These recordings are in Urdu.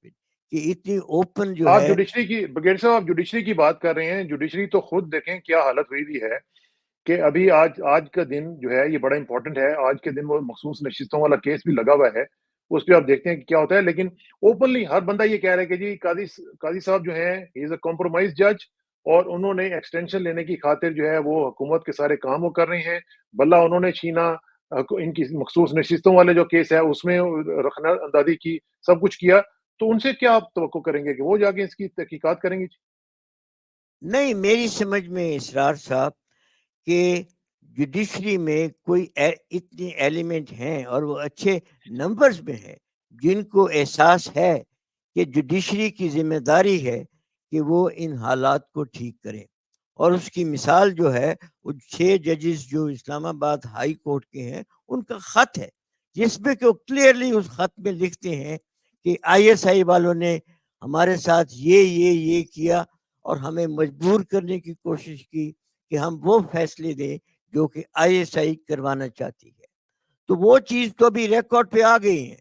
پہ کہ اتنی اوپن جو آپ ہے. جوڈیشری کی بغیر صاحب آپ جوڈیشری کی بات کر رہے ہیں، جوڈیشری تو خود دیکھیں کیا حالت ہوئی ہوئی ہے کہ ابھی آج کا دن جو ہے یہ بڑا امپورٹنٹ ہے. آج کے دن وہ مخصوص نشستوں والا کیس بھی لگا ہوا ہے، اس پہ آپ دیکھتے ہیں کہ کیا ہوتا ہے. لیکن اوپنلی ہر بندہ یہ کہہ رہا ہے کہ جی قاضی صاحب جو ہیں ہی از اے کمپرومائز جج، اور انہوں نے ایکسٹینشن لینے کی خاطر جو ہے وہ حکومت کے سارے کام وہ کر رہے ہیں. بلہ انہوں نے چھینا ان کی مخصوص نشستوں والے جو کیس ہے اس میں رخنا اندازی کی، سب کچھ کیا. تو ان سے کیا آپ توقع کریں گے کہ وہ جا کے اس کی تحقیقات کریں گے؟ نہیں، میری سمجھ میں اسرار صاحب کہ جوڈیشری میں کوئی اتنی ایلیمنٹ ہیں اور وہ اچھے نمبرز میں ہیں جن کو احساس ہے کہ جوڈیشری کی ذمہ داری ہے کہ وہ ان حالات کو ٹھیک کرے. اور اس کی مثال جو ہے وہ 6 ججز جو اسلام آباد ہائی کورٹ کے ہیں ان کا خط ہے، جس میں کہ وہ کلیئرلی اس خط میں لکھتے ہیں کہ آئی ایس آئی والوں نے ہمارے ساتھ یہ کیا اور ہمیں مجبور کرنے کی کوشش کی کہ ہم وہ فیصلے دیں جو کہ آئی ایس آئی کروانا چاہتی ہے. تو وہ چیز تو ابھی ریکارڈ پہ آ گئی ہے.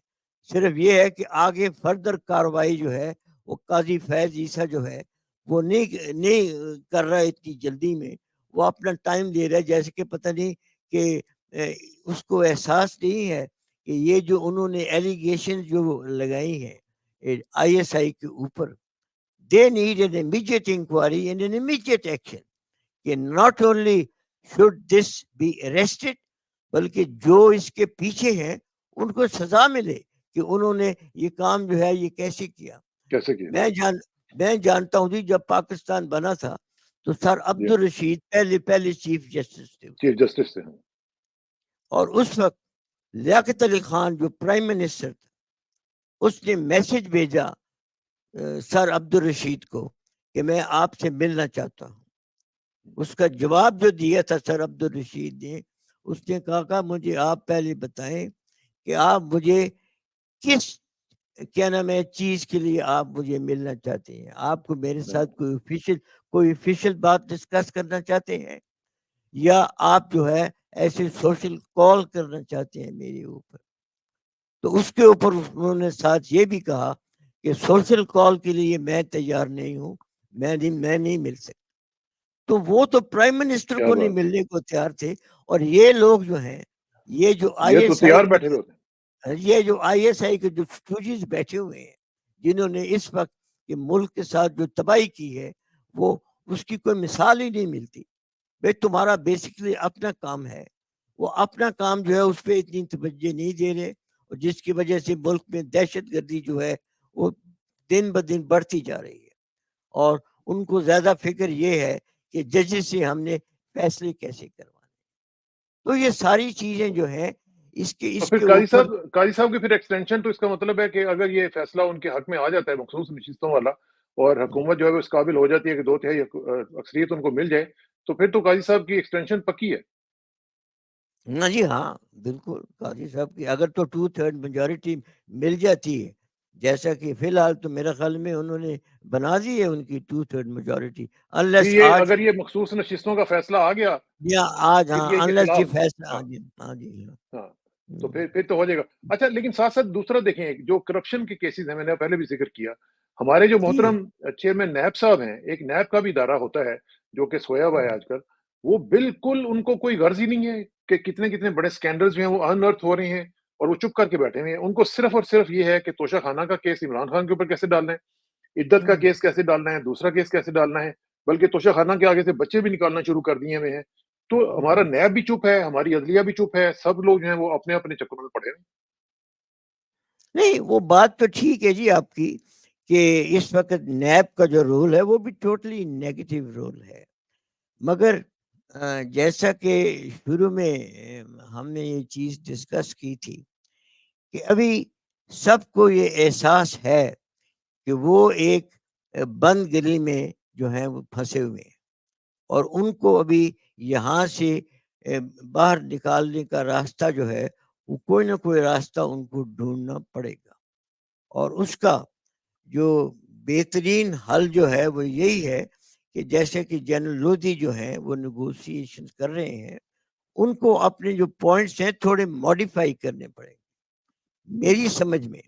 صرف یہ ہے کہ آگے فردر کاروائی جو ہے وہ قاضی فیض عیسیٰ جو ہے وہ نہیں کر رہا ہے اتنی جلدی میں. وہ اپنا ٹائم دے رہا ہے، جیسے کہ پتہ نہیں کہ اس کو احساس نہیں ہے کہ یہ جو انہوں نے ایلیگیشن جو لگائی ہیں آئی ایس آئی کے اوپر، they need an immediate inquiry and an immediate action. کہ not only should this be arrested بلکہ جو اس کے پیچھے ہیں ان کو سزا ملے کہ انہوں نے یہ کام جو ہے یہ کیسے کیا. کیسے کیا؟ میں جانتا ہوں جی، جب پاکستان بنا تھا تو سر جی، عبدالرشید پہلے چیف جسٹس تھے، چیف جسٹس سے ہیں. اور اس وقت لیاقت علی خان جو پرائم منسٹر تھا اس نے میسج بھیجا سر عبدالرشید کو کہ میں آپ سے ملنا چاہتا ہوں. اس کا جواب جو دیا تھا سر عبدالرشید نے، اس نے کہا مجھے آپ پہلے بتائیں کہ آپ مجھے کس کیا نام ہے چیز کے لیے آپ مجھے ملنا چاہتے ہیں. آپ کو میرے ساتھ کوئی افیشل بات ڈسکس کرنا چاہتے ہیں، یا آپ جو ہے ایسے سوشل کال کرنا چاہتے ہیں میرے اوپر. تو اس کے اوپر انہوں نے ساتھ یہ بھی کہا کہ سوشل کال کے لیے میں تیار نہیں ہوں، میں نہیں مل سکتا. تو وہ تو پرائم منسٹر کیا کو نہیں بات، ملنے کو تیار تھے. اور یہ لوگ جو ہیں، یہ جو آئی یہ تو ایس آئی تیار کے بیٹھے ہوئے ہوتے ہیں. جو فوجیز بیٹھے ہوئے ہیں، جنہوں نے اس وقت کے ملک کے ساتھ جو تباہی کی ہے، وہ اس کی کوئی مثال ہی نہیں ملتی. بھائی تمہارا بیسکلی اپنا کام ہے، وہ اپنا کام جو ہے اس پہ اتنی توجہ نہیں دے رہے، اور جس کی وجہ سے ملک میں دہشت گردی جو ہے وہ دن بدن بڑھتی جا رہی ہے. اور ان کو زیادہ فکر یہ ہے کہ ججز سے ہم نے فیصلے کیسے کروانے. تو یہ ساری چیزیں جو ہیں اس تو پھر کے اوپر. قاضی صاحب کی پھر ایکسٹینشن، تو اس کا مطلب ہے کہ اگر یہ فیصلہ ان کے حق میں آ جاتا ہے مخصوص نشستوں والا، اور حکومت جو ہے اس قابل ہو جاتی ہے کہ 2/3 اکثریت ان کو مل جائے، تو پھر تو قاضی صاحب کی ایکسٹینشن پکی ہے. ہاں جی، ہاں بالکل. قاضی صاحب کی اگر تو 2/3 میجورٹی مل جاتی ہے، جیسا کہ فی الحال تو میرا خیال میں انہوں نے بنا دی ہے ان کی 2/3 میجورٹی، جی، انلیس یہ آج اگر یہ مخصوص نشستوں کا فیصلہ آ گیا یا آج پی ہاں ٹی آئی کے انلیس یہ خلاف، فیصلہ. ہاں ہاں جی، ہاں جی، ہاں. ہاں، تو پھر تو ہو جائے گا. اچھا، لیکن ساتھ ساتھ دوسرا دیکھیں، جو کرپشن کے کیسز ہیں، میں نے پہلے بھی ذکر کیا، ہمارے جو جی محترم چیئرمین نیب صاحب ہیں، ایک نیب کا بھی ادارہ ہوتا ہے جو کہ سویا ہوا ہے آج کل، وہ بالکل ان کو کوئی غرض ہی نہیں ہے کہ کتنے کتنے بڑے سکینڈلز جو ہیں وہ انرتھ ہو رہے ہیں، اور وہ چپ کر کے بیٹھے ہوئے ہیں. ان کو صرف اور صرف یہ ہے کہ توشہ خانہ کا کیس عمران خان کے اوپر کیسے ڈالنا ہے، عدت کا کیس کیسے ڈالنا ہے، دوسرا کیس کیسے ڈالنا ہے، بلکہ توشہ خانہ کے آگے سے بچے بھی نکالنا شروع کر دیے ہوئے ہیں. تو ہمارا نیب بھی چپ ہے، ہماری عدلیہ بھی چپ ہے، سب لوگ جو ہیں وہ اپنے اپنے چکروں میں پڑے ہیں. نہیں، وہ بات تو ٹھیک ہے جی آپ کی کہ اس وقت نیب کا جو رول ہے وہ بھی ٹوٹلی نیگیٹو رول ہے. مگر جیسا کہ شروع میں ہم نے یہ چیز ڈسکس کی تھی کہ ابھی سب کو یہ احساس ہے کہ وہ ایک بند گلی میں جو ہیں وہ پھنسے ہوئے ہیں، اور ان کو ابھی یہاں سے باہر نکالنے کا راستہ جو ہے وہ کوئی نہ کوئی راستہ ان کو ڈھونڈنا پڑے گا. اور اس کا جو بہترین حل جو ہے وہ یہی ہے کہ جیسے کہ جنرل لودھی جو ہیں وہ نیگوسیشن کر رہے ہیں، ان کو اپنے جو پوائنٹس ہیں تھوڑے ماڈیفائی کرنے پڑیں گے میری سمجھ میں.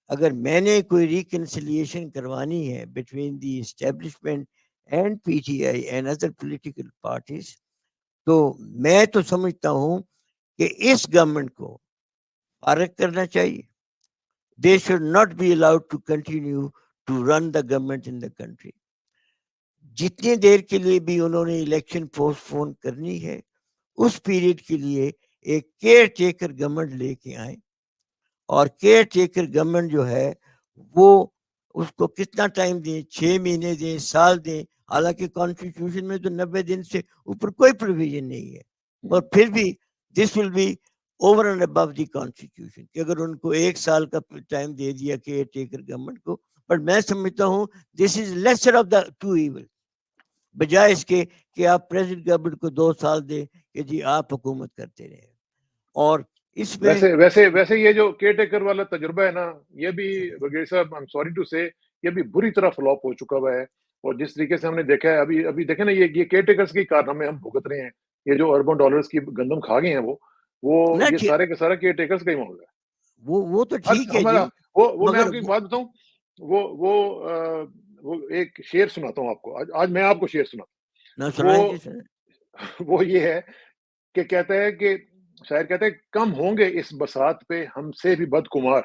اگر میں نے کوئی ریکنسیلیشن کروانی ہے between the establishment and P T I and other political parties, تو میں تو سمجھتا ہوں کہ اس گورنمنٹ کو فارغ کرنا چاہیے. They should not be allowed to continue to run the government in the country. جتنی دیر کے لیے بھی انہوں نے الیکشن پوسٹ پون کرنی ہے، اس پیریڈ کے لیے ایک کیئر ٹیکر گورنمنٹ لے کے آئیں. اور کیئر ٹیکر گورنمنٹ جو ہے وہ اس کو کتنا ٹائم دیں، 6 مہینے دیں، سال دیں. حالانکہ کانسٹیٹیوشن میں تو 90 دن سے اوپر کوئی پروویژن نہیں ہے، اور پھر بھی this will be over and above the constitution کہ اگر ان کو 1 سال کا ٹائم دے دیا کیئر ٹیکر گورنمنٹ کو. پر میں سمجھتا ہوں this is lesser of the two evil, بجائے اس کے کہ آپ پریزیڈنٹ گورنمنٹ کو 2 سال دیں کہ جی آپ حکومت کرتے رہے. اور اس میں ویسے یہ جو کیئر ٹیکر والا تجربہ ہے نا، یہ بھی برگیڈیئر صاحب آئی ایم سوری ٹو سے یہ بھی بری طرح فلاپ ہو چکا ہوا ہے. اور جس طریقے سے ہم نے دیکھا ہے ابھی دیکھیں نا، یہ کیئر ٹیکرز کی کارنامے ہم بھگت رہے ہیں. یہ جو اربن ڈالرز کی گندم کھا گئے ہیں وہ یہ سارے کا سارا کیئر ٹیکرز کا ہی معاملہ ہے. وہ تو ٹھیک ہے ہمارا جی، وہ میں مگر آپ کی بات بتاؤں، وہ ایک شعر سناتا ہوں آپ کو. آج میں آپ کو شعر سناتا ہوں. وہ یہ ہے کہ کہتا ہے کہ شاعر کہتا ہے، کم ہوں گے اس بساط پہ ہم سے بھی بدکمار،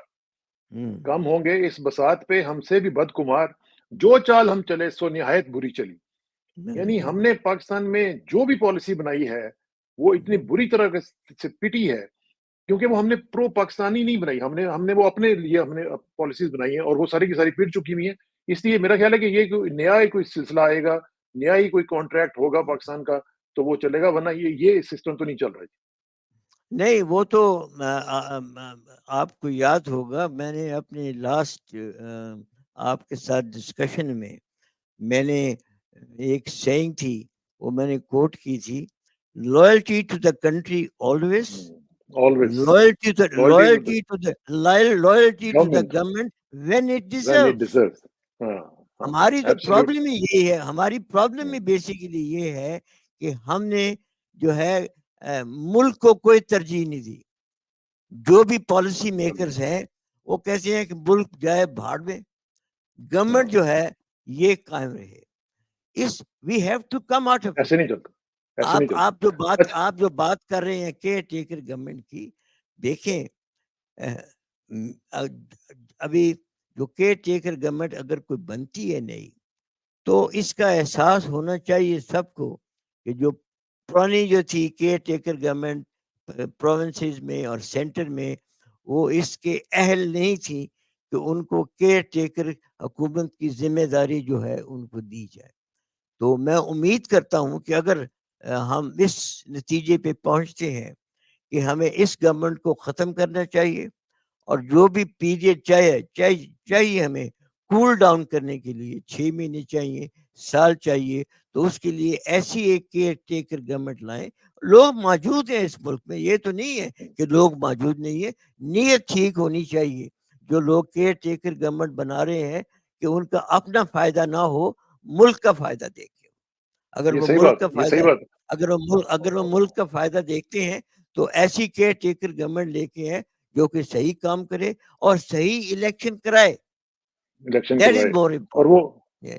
کم ہوں گے اس بساط پہ ہم سے بھی بدکمار، جو چال ہم چلے سو نہایت بری چلی. یعنی ہم نے پاکستان میں جو بھی پالیسی بنائی ہے وہ اتنی بری طرح سے پٹی ہے، کیونکہ وہ ہم نے پرو پاکستانی نہیں بنائی، ہم نے وہ اپنے لیے ہم نے پالیسیز بنائی ہیں، اور وہ ساری کی ساری پٹ چکی ہوئی ہیں. اس لیے میرا خیال ہے کہ یہ کوئی نیا ہی کوئی سلسلہ آئے گا، نیا ہی کوئی کانٹریکٹ ہوگا پاکستان کا تو وہ چلے گا، ورنہ یہ سسٹم تو نہیں چل رہا. نہیں، وہ تو آپ کو یاد ہوگا، میں نے اپنے لاسٹ آپ کے ساتھ ڈسکشن میں نے ایک سینگ تھی، وہ میں نے کوٹ کی تھی، loyalty to the country always, loyalty to the government when it deserves. ہماری تو پرابلم ہی یہی ہے، ہماری پرابلم ہی بیسیکلی یہ ہے کہ ہم نے جو ہے ملک کو کوئی ترجیح نہیں دی. جو بھی پالیسی میکرز ہیں وہ کہتے ہیں کہ ملک جائے بھاڑ میں، گورنمنٹ جو ہے یہ قائم رہے. We have to come out of. ایسے نہیں چلتا. آپ جو بات کر رہے ہیں کیئر ٹیکر گورنمنٹ کی، دیکھیں ابھی جو کیئر ٹیکر گورنمنٹ اگر کوئی بنتی ہے نہیں، تو اس کا احساس ہونا چاہیے سب کو کہ جو پرانی جو تھی کیئر ٹیکر گورنمنٹ پروونسز میں اور سینٹر میں، وہ اس کے اہل نہیں تھی کہ ان کو کیئر ٹیکر حکومت کی ذمہ داری جو ہے ان کو دی جائے. تو میں امید کرتا ہوں کہ اگر ہم اس نتیجے پہ پہنچتے ہیں کہ ہمیں اس گورنمنٹ کو ختم کرنا چاہیے، اور جو بھی پیریڈ چاہیے ہمیں کول ڈاؤن کرنے کے لیے 6 مہینے چاہیے، سال چاہیے، تو اس کے لیے ایسی ایک کیئر ٹیکر گورنمنٹ لائیں. لوگ موجود ہیں اس ملک میں، یہ تو نہیں ہے کہ لوگ موجود نہیں ہے. نیت ٹھیک ہونی چاہیے. جو لوگ کیئر ٹیکر گورنمنٹ بنا رہے ہیں کہ ان کا اپنا فائدہ نہ ہو، ملک کا فائدہ دیکھیں. اگر وہ ملک کا فائدہ اگر وہ ملک کا فائدہ دیکھتے ہیں تو ایسی کیئر ٹیکر گورنمنٹ لے کے ہیں جو کہ صحیح کام کرے اور صحیح الیکشن کرائے. اور وہ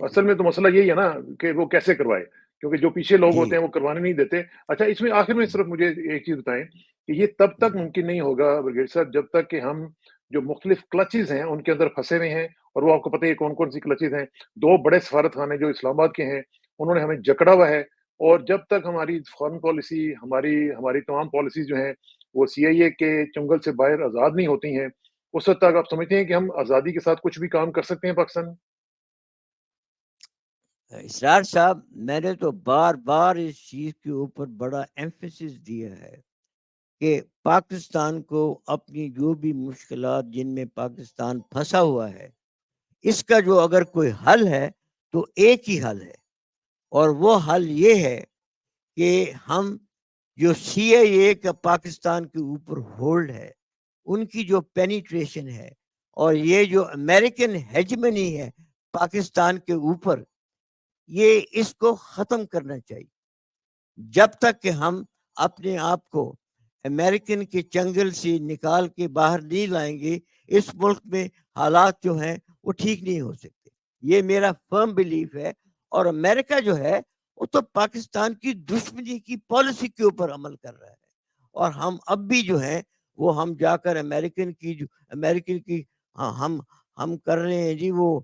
اصل میں تو مسئلہ یہی ہے نا کہ وہ کیسے کروائے، کیونکہ جو پیچھے لوگ ہوتے ہیں وہ کروانے نہیں دیتے. اچھا، اس میں آخر میں صرف مجھے ایک چیز بتائیں کہ یہ تب تک ممکن نہیں ہوگا برگیڈیئر صاحب جب تک کہ ہم جو مختلف کلچز ہیں ان کے اندر پھنسے ہوئے ہیں. اور وہ آپ کو پتہ ہے کون کون سی کلچز ہیں. 2 بڑے سفارت خانے جو اسلام آباد کے ہیں انہوں نے ہمیں جکڑا ہوا ہے. اور جب تک ہماری فارن پالیسی، ہماری تمام پالیسیز جو ہیں وہ سی آئی اے کے چنگل سے باہر آزاد نہیں ہوتی ہیں، اس وقت تک آپ سمجھتے ہیں کہ ہم آزادی کے ساتھ کچھ بھی کام کر سکتے ہیں پاکستان میں؟ اسرار صاحب، میں نے تو بار بار اس چیز کے اوپر بڑا ایمفیسس دیا ہے کہ پاکستان کو اپنی جو بھی مشکلات جن میں پاکستان پھنسا ہوا ہے، اس کا جو اگر کوئی حل ہے تو ایک ہی حل ہے، اور وہ حل یہ ہے کہ ہم جو سی آئی اے کا پاکستان کے اوپر ہولڈ ہے، ان کی جو پینیٹریشن ہے، اور یہ جو امریکن ہیجمنی ہے پاکستان کے اوپر، یہ اس کو ختم کرنا چاہیے. جب تک کہ ہم اپنے آپ کو امریکن کے چنگل سے نکال کے باہر نہیں لائیں گے، اس ملک میں حالات جو ہیں وہ ٹھیک نہیں ہو سکتے. یہ میرا فرم بلیف ہے. اور امریکہ جو ہے وہ تو پاکستان کی دشمنی کی پالیسی کے اوپر عمل کر رہا ہے. اور ہم اب بھی جو ہے وہ ہم جا کر امریکن کی ہاں ہم کر رہے ہیں جی وہ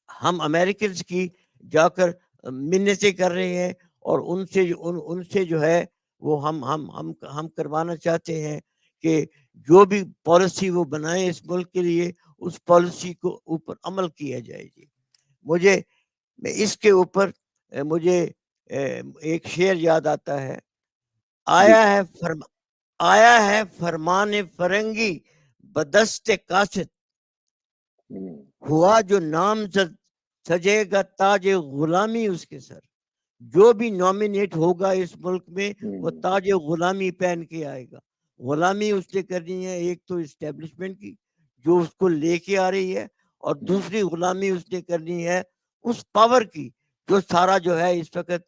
ہم امریکنز کی جا کر منتیں کر رہے ہیں. اور ان سے جو ہے وہ ہم کروانا چاہتے ہیں کہ جو بھی پالیسی وہ بنائے اس ملک کے لیے اس پالیسی کو اوپر عمل کیا جائے جی. مجھے اس کے اوپر مجھے ایک شعر یاد آتا ہے. آیا ہے فرمان فرنگی بدست قاصد, ہوا جو نام سجے گا تاج غلامی اس کے سر. جو بھی نامینیٹ ہوگا اس ملک میں وہ تاج غلامی پہن کے آئے گا. غلامی اس نے کرنی ہے ایک تو اسٹیبلشمنٹ کی جو اس کو لے کے آ رہی ہے, اور دوسری غلامی اس نے کرنی ہے اس پاور کی جو سارا جو ہے اس وقت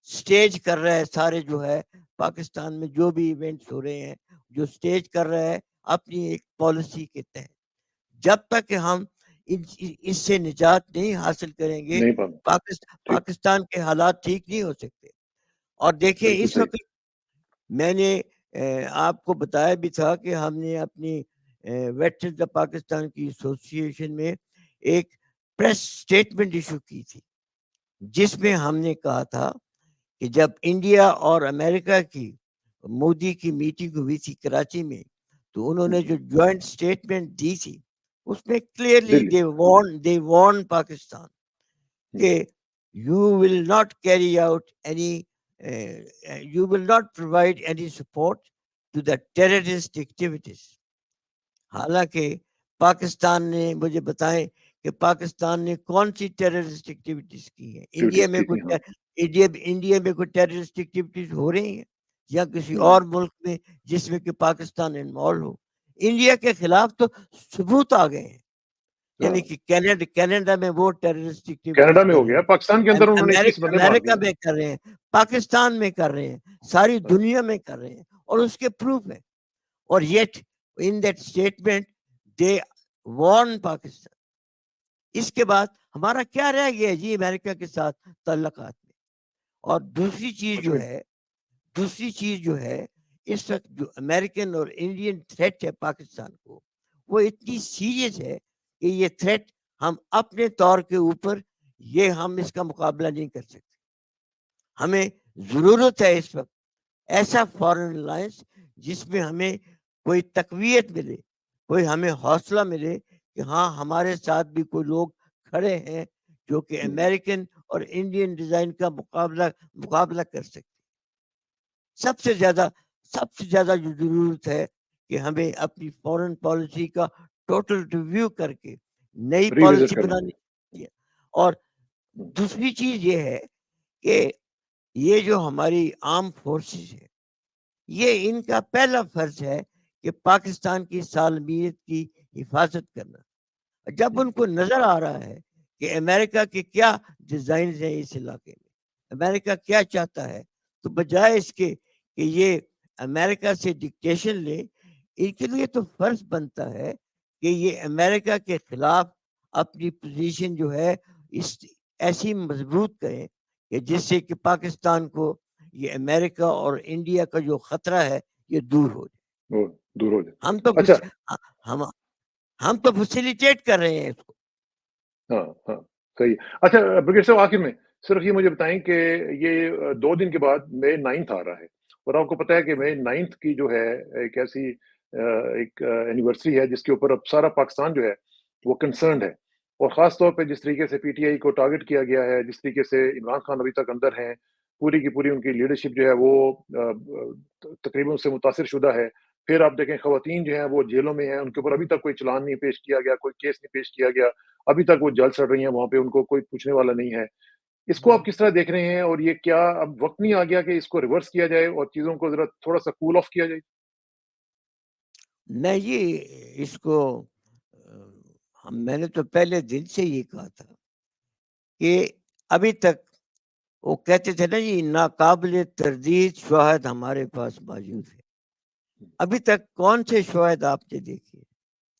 سٹیج کر رہا ہے. سارے جو ہے پاکستان میں جو بھی ایونٹس ہو رہے ہیں جو سٹیج کر رہا ہے اپنی ایک پالیسی کے تحت. جب تک ہم اس سے نجات نہیں حاصل کریں گے پاکستان کے حالات ٹھیک نہیں ہو سکتے. اور دیکھیں اس وقت میں نے آپ کو بتایا بھی تھا کہ ہم نے اپنی ویٹرنز آف پاکستان کی ایسوسی ایشن میں ایک پریس سٹیٹمنٹ ایشو کی تھی جس میں ہم نے کہا تھا کہ جب انڈیا اور امریکہ کی مودی کی میٹنگ ہوئی تھی کراچی میں تو انہوں نے جو جوائنٹ سٹیٹمنٹ دی تھی اس میں کلیئرلی they warn پاکستان کہ you will not carry out any you will not provide any support to the terrorist activities. حالانکہ پاکستان نے مجھے بتائیں کہ پاکستان نے کون سی ٹیررسٹ ایکٹیویٹیز کی ہیں. انڈیا میں کوئی ٹیررسٹ ایکٹیویٹیز ہو رہی ہیں یا کسی اور ملک میں جس میں کہ پاکستان انوالو ہو. انڈیا کے خلاف تو ثبوت آ گئے ہیں, یعنی کہ کینیڈا میں وہ ٹیررسٹ کینیڈا میں ہو گیا, پاکستان کے اندر انہوں نے 21 بندے مار دیے, امریکہ میں کر رہے ہیں, پاکستان میں کر رہے ہیں, ساری دنیا میں کر رہے ہیں اور اس کے پروف ہے. اور yet in that statement they warn Pakistan. اس کے بعد ہمارا کیا رہ گیا جی امریکہ کے ساتھ تعلقات میں. اور دوسری چیز جو ہے اس وقت جو امریکن اور انڈین تھریٹ ہے پاکستان کو وہ اتنی سیریس ہے کہ یہ تھریٹ ہم اپنے طور کے اوپر ہم اس کا مقابلہ نہیں کر سکتے. ہمیں ضرورت ہے اس وقت ایسا فارن الائنس جس میں ہمیں کوئی تقویت ملے, کوئی ہمیں حوصلہ ملے کہ ہاں ہمارے ساتھ بھی کوئی لوگ کھڑے ہیں جو کہ امریکن اور انڈین ڈیزائن کا مقابلہ کر سکتے. سب سے زیادہ جو ضرورت ہے کہ ہمیں اپنی فورن پالیسی کا ٹوٹل ریویو کر کے نئی پالیسی بنانی ہے. اور دوسری چیز یہ ہے کہ یہ جو ہماری آرم فورسز ہے یہ ان کا پہلا فرض ہے کہ پاکستان کی سالمیت کی حفاظت کرنا. جب ان کو نظر آ رہا ہے کہ امریکہ کے کیا ڈیزائنز ہیں اس علاقے میں, امریکہ کیا چاہتا ہے, تو بجائے اس کے کہ یہ امریکہ سے ڈکٹیشن لے, ان کے لیے تو فرض بنتا ہے کہ یہ امریکہ کے خلاف اپنی پوزیشن جو ہے ایسی مضبوط کریں کہ جس سے کہ پاکستان کو یہ امریکہ اور انڈیا کا جو خطرہ ہے یہ دور ہو جائے. ہم تو فیسیلیٹیٹ کر رہے ہیں اس کو. ہاں صحیح. اچھا برگیڈ صاحب, آخر میں صرف یہ مجھے بتائیں کہ یہ 2 دن کے بعد مئی 9 آ رہا ہے اور آپ کو پتا ہے کہ مئی 9 کی جو ہے ایک ایسی ایک اینیورسری ہے جس کے اوپر اب سارا پاکستان جو ہے وہ کنسرنڈ ہے, اور خاص طور پہ جس طریقے سے پی ٹی آئی کو ٹارگٹ کیا گیا ہے, جس طریقے سے عمران خان ابھی تک اندر ہیں, پوری کی پوری ان کی لیڈرشپ جو ہے وہ تقریباً سے متاثر شدہ ہے. پھر آپ دیکھیں خواتین جو ہیں وہ جیلوں میں ہیں, ان کے اوپر ابھی تک کوئی چلان نہیں پیش کیا گیا, کوئی کیس نہیں پیش کیا گیا, ابھی تک وہ جل سڑ رہی ہیں وہاں پہ, ان کو کوئی پوچھنے والا نہیں ہے. اس کو آپ کس طرح دیکھ رہے ہیں, اور یہ کیا اب وقت نہیں آ گیا کہ اس کو ریورس کیا جائے اور چیزوں کو ذرا تھوڑا سا کول آف کیا جائے؟ نہیں جی, اس کو میں نے تو پہلے دن سے یہ کہا تھا کہ ابھی تک وہ کہتے تھے نا جی ناقابل تردید شواہد ہمارے پاس موجود ہے. ابھی تک کون سے شواہد آپ نے دیکھے؟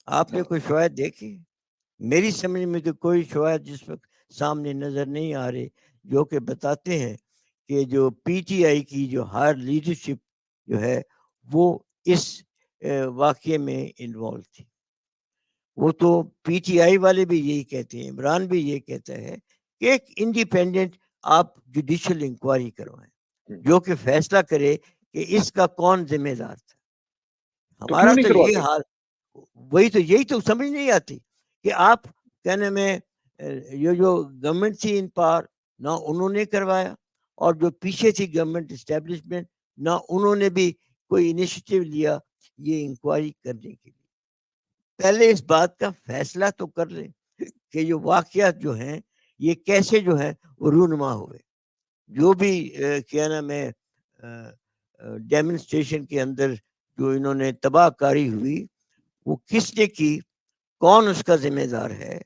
آپ نے کوئی شواہد دیکھی؟ میری سمجھ میں تو کوئی شواہد جس وقت سامنے نظر نہیں آ رہے جو کہ بتاتے ہیں کہ جو پی ٹی آئی کی جو ہائر لیڈرشپ جو ہے وہ اس واقعے میں انوالو تھی. وہ تو پی ٹی آئی والے بھی یہی کہتے ہیں, عمران بھی یہ کہتا ہے کہ ایک انڈیپینڈنٹ آپ جوڈیشل انکوائری کروائیں جو کہ فیصلہ کرے کہ اس کا کون ذمہ دار تھا. تو کیوں ہمارا نہیں تو یہ کرواتے؟ حال, یہی تو سمجھ نہیں آتی کہ آپ کہنے میں یہ جو گورنمنٹ تھی ان پار نہ انہوں نے کروایا, اور جو پیچھے تھی گورنمنٹ اسٹیبلشمنٹ نہ انہوں نے بھی کوئی انیشیٹو لیا یہ انکوائری کرنے کے لیے. پہلے اس بات کا فیصلہ تو کر لیں کہ جو واقعات جو ہیں یہ کیسے جو ہے وہ رونما ہوئے. جو بھی کیا نام ہے ڈیمونسٹریشن کے اندر جو انہوں نے تباہ کاری ہوئی وہ کس نے کی, کون اس کا ذمہ دار ہے,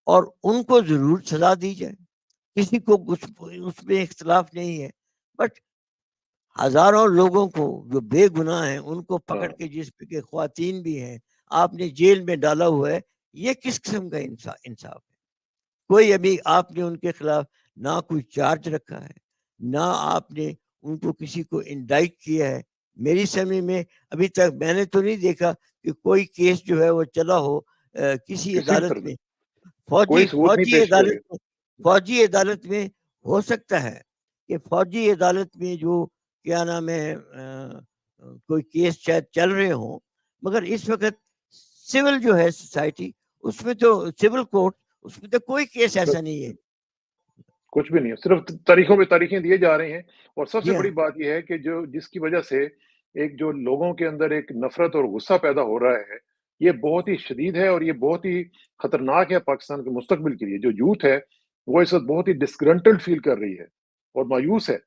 اور ان کو ضرور سزا دی جائے. کسی کو اس میں اختلاف نہیں ہے, بٹ ہزاروں لوگوں کو جو بے گناہ ہیں ان کو پکڑ کے, جس پہ کہ خواتین بھی ہیں, آپ نے جیل میں ڈالا ہوا ہے. یہ کس قسم کا انصاف ہے؟ کوئی ابھی آپ نے ان کے خلاف نہ کوئی چارج رکھا ہے, نہ آپ نے ان کو کسی کو انڈائٹ کیا ہے. میری سمجھ میں ابھی تک میں نے تو نہیں دیکھا کہ کوئی کیس جو ہے وہ چلا ہو کسی کسی بھی عدالت طرح میں. کوئی ثبوت نہیں پیش کیا گیا. فوجی عدالت میں ہو سکتا ہے کہ فوجی عدالت میں جو کیا نام ہے کوئی کیس شاید چل رہے ہوں, مگر اس وقت سول جو ہے سوسائٹی اس میں تو سول کورٹ اس میں تو کوئی کیس ایسا نہیں ہے. کچھ بھی نہیں ہے, صرف تاریخوں پہ تاریخیں دیے جا رہے ہیں. اور سب سے جی ہاں, بڑی بات یہ ہے کہ جس کی وجہ سے ایک جو لوگوں کے اندر ایک نفرت اور غصہ پیدا ہو رہا ہے, یہ بہت ہی شدید ہے اور یہ بہت ہی خطرناک ہے پاکستان کے مستقبل کے لیے. جو یوتھ ہے وہ اس وقت بہت ہی ڈسگرنٹلڈ فیل کر رہی ہے اور مایوس ہے.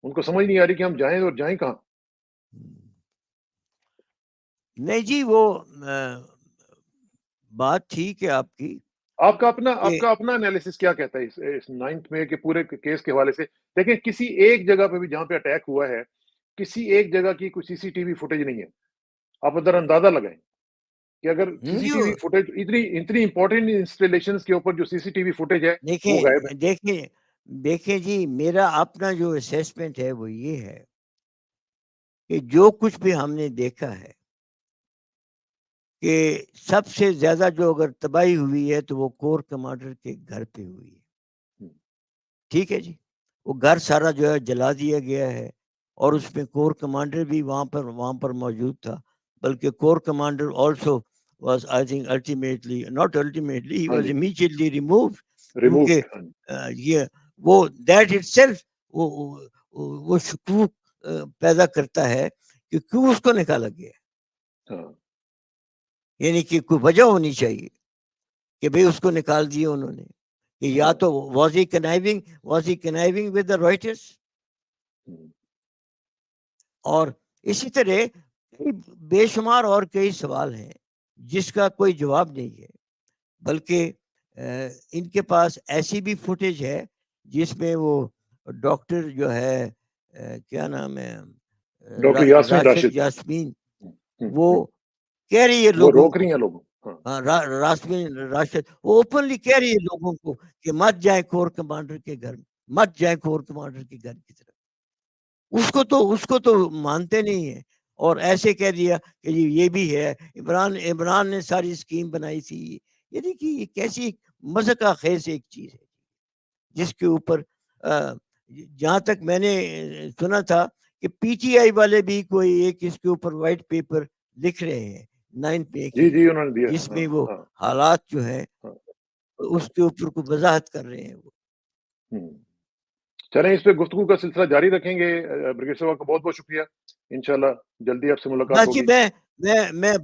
ان کو سمجھ نہیں آ رہی کہ ہم جائیں اور جائیں کہاں. نہیں جی وہ بات ٹھیک ہے آپ کی. آپ کا اپنا انالیسس کیا کہتا ہے اس 9 مئی کے پورے کیس کے حوالے سے؟ دیکھیں کسی ایک جگہ پہ بھی جہاں پہ اٹیک ہوا ہے, کسی ایک جگہ کی کوئی سی سی ٹی وی فوٹیج نہیں ہے. آپ ادھر اندازہ لگائیں کہ اگر سی سی ٹی وی فوٹیج اتنی امپورٹنٹ انسٹالیشنز کے اوپر جو سی سی ٹی وی فوٹیج ہے وہ غائب ہے. دیکھیں جی, میرا اپنا جو اسیسمنٹ ہے وہ یہ ہے کہ جو کچھ بھی ہم نے دیکھا ہے کہ سب سے زیادہ جو اگر تباہی ہوئی ہے تو وہ کور کمانڈر کے گھر پہ ہوئی ہے. ٹھیک ہے جی, وہ گھر سارا جو ہے جلا دیا گیا ہے, اور اس میں کور کمانڈر بھی وہاں پر موجود تھا. بلکہ corps commander also was I think not ultimately he was immediately removed, کیونکہ یہ وہ that itself وہ شکوک پیدا کرتا ہے کہ کیوں اس کو نکالا گیا. یعنی کہ کوئی وجہ ہونی چاہیے کہ بھئی اس کو نکال دیا انہوں نے, کہ یا تو was he conniving with the Reuters. اور اسی طرح بے شمار اور کئی سوال ہیں جس کا کوئی جواب نہیں ہے, بلکہ ان کے پاس ایسی بھی فوٹیج ہے جس میں وہ ڈاکٹر جو ہے کیا نام ہے ڈاکٹر راشد یاسمین, وہ کہہ رہی ہے لوگوں روک رہی ہیں لوگوں. راشد وہ اوپنلی کہہ رہی ہے لوگوں کو کہ مت جائیں کور کمانڈر کے گھر, مت جائیں کور کمانڈر کے گھر کی طرف. اس کو تو مانتے نہیں ہیں, اور ایسے کہہ دیا کہ یہ بھی ہے عمران نے ساری اسکیم بنائی تھی. یہ دیکھیے یہ کیسی مذہقہ خیز ایک چیز ہے جس کے اوپر جہاں تک میں نے سنا تھا کہ پی ٹی آئی والے بھی کوئی ایک اس کے اوپر وائٹ پیپر لکھ رہے ہیں 9 مئی کے لیے, جس میں وہ حالات جو ہے اس کے اوپر کو وضاحت کر رہے ہیں. وہ چلیں اس پہ گفتگو کا سلسلہ جاری رکھیں گے. برگیڈیئر صاحب کا بہت بہت شکریہ. انشاءاللہ جلدی آپ سے ملاقات ہوگی. میں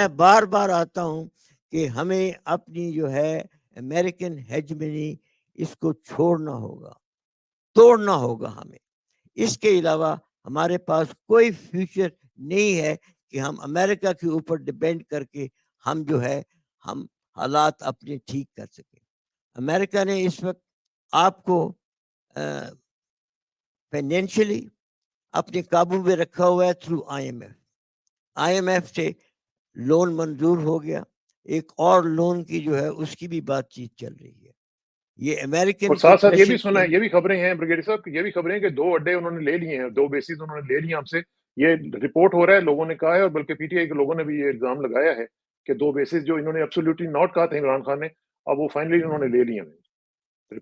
بار بار آتا ہوں کہ ہمیں اپنی جو ہے امریکن ہیجمنی اس کو چھوڑنا ہوگا, توڑنا ہوگا ہمیں. اس کے علاوہ ہمارے پاس کوئی فیوچر نہیں ہے کہ ہم امریکہ کے اوپر ڈیپینڈ کر کے ہم جو ہے ہم حالات اپنے ٹھیک کر سکیں. امریکہ نے اس وقت آپ کو فائنینشلی اپنے قابو میں رکھا ہوا ہے تھرو آئی ایم ایف سے لون منظور ہو گیا, ایک اور لون کی جو ہے اس کی بھی بات چیت چل رہی ہے. یہ امریکن اور ساتھ ساتھ یہ بھی سنا ہے, یہ بھی خبریں ہیں بریگیڈیئر صاحب, یہ بھی خبریں ہیں کہ 2 اڈے انہوں نے لے لیے ہیں, 2 بیسز انہوں نے لے لیے ہم سے. یہ رپورٹ ہو رہا ہے, لوگوں نے کہا ہے, اور بلکہ پی ٹی آئی کے لوگوں نے بھی یہ الزام لگایا ہے کہ 2 بیسز جو انہوں نے ایبسولوٹلی ناٹ کہا تھا عمران خان نے, اب وہ فائنلی انہوں نے لے لیے ہیں.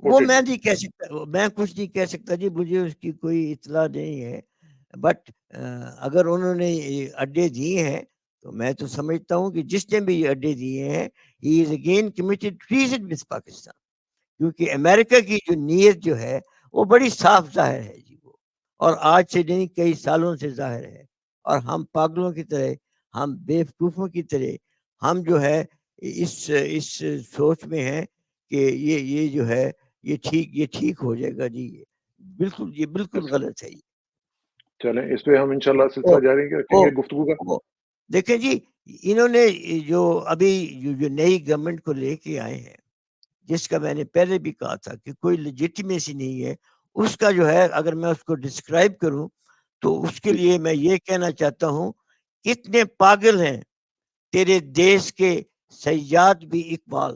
وہ میں نہیں کہہ سکتا, میں کچھ نہیں کہہ سکتا جی, مجھے اس کی کوئی اطلاع نہیں ہے. بٹ اگر انہوں نے اڈے دیے ہیں تو میں تو سمجھتا ہوں کہ جس نے بھی یہ اڈے دیے ہیں he is again committed treason with Pakistan, کیونکہ امریکہ کی جو نیت جو ہے وہ بڑی صاف ظاہر ہے جی وہ, اور آج سے نہیں کئی سالوں سے ظاہر ہے. اور ہم پاگلوں کی طرح, ہم بیوقوفوں کی طرح ہم جو ہے اس سوچ میں ہیں کہ یہ جو ہے یہ ٹھیک ہو جائے گا جی. بالکل یہ بالکل غلط ہے. چلیں اس پہ ہم انشاءاللہ سلسلہ جاری رکھیں گے گفتگو کا. دیکھیں جی, انہوں نے جو ابھی جو نئی گورنمنٹ کو لے کے آئے ہیں, جس کا میں نے پہلے بھی کہا تھا کہ کوئی لیجیٹیمیسی نہیں ہے اس کا, جو ہے اگر میں اس کو ڈسکرائب کروں تو اس کے لیے میں یہ کہنا چاہتا ہوں, کتنے پاگل ہیں تیرے دیش کے سیاد بھی اقبال,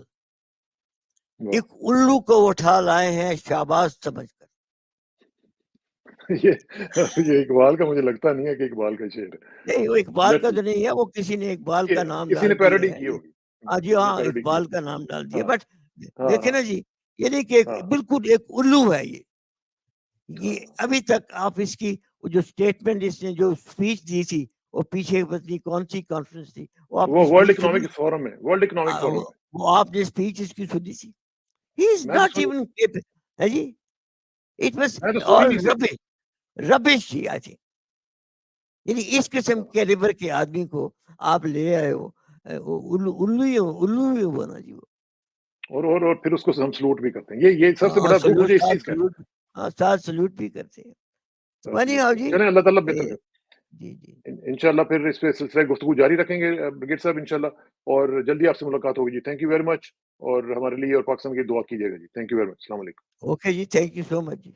ایک الو کو اٹھا لائے ہیں شہباز سمجھ کر. یہ اقبال کا مجھے لگتا نہیں ہے کہ اقبال کا شعر ہے. نہیں, وہ اقبال کا تو نہیں ہے, وہ کسی نے اقبال کا نام کسی نے ڈال پیروڈی دیا کی ہے. ہوگی. ہاں جی, ہاں اقبال کا نام ڈال دیا. بٹ دیکھیں نا جی, یعنی کہ بالکل ایک الو ہے یہ. ابھی تک آپ اس کی جو اسٹیٹمنٹ اس نے جو اسپیچ دی تھی, وہ پیچھے پتہ کون سی کانفرنس تھی, وہ ورلڈ اکنامک فورم ہے, ورلڈ اکنامک فورم ہے. وہ آپ نے اسپیچ اس کی سنی تھی. He is not even capable. ہے جی, it was all rubbish G. I think یعنی اس قسم کے لیبر کے آدمی کو آپ لے آئے ہو, الو ہی بنا جی وہ. اور پھر اس کو ہم سلوٹ بھی کرتے ہیں. یہ سب سے بڑا دکھ مجھے اس چیز کا ہے. ہاں, ساتھ سلوٹ بھی کرتے ہیں. جی چلیں اللہ تعالیٰ بہتر کرے. جی انشاءاللہ پھر اس پہ سلسلہ گفتگو جاری رکھیں گے بریگیڈیئر صاحب انشاءاللہ, اور جلدی آپ سے ملاقات ہوگی جی. تھینک یو ویری مچ, اور ہمارے لیے اور پاکستان کی دعا کیجیے گا جی. Thank you very much. السلام علیکم. اوکے جی, thank you so much G.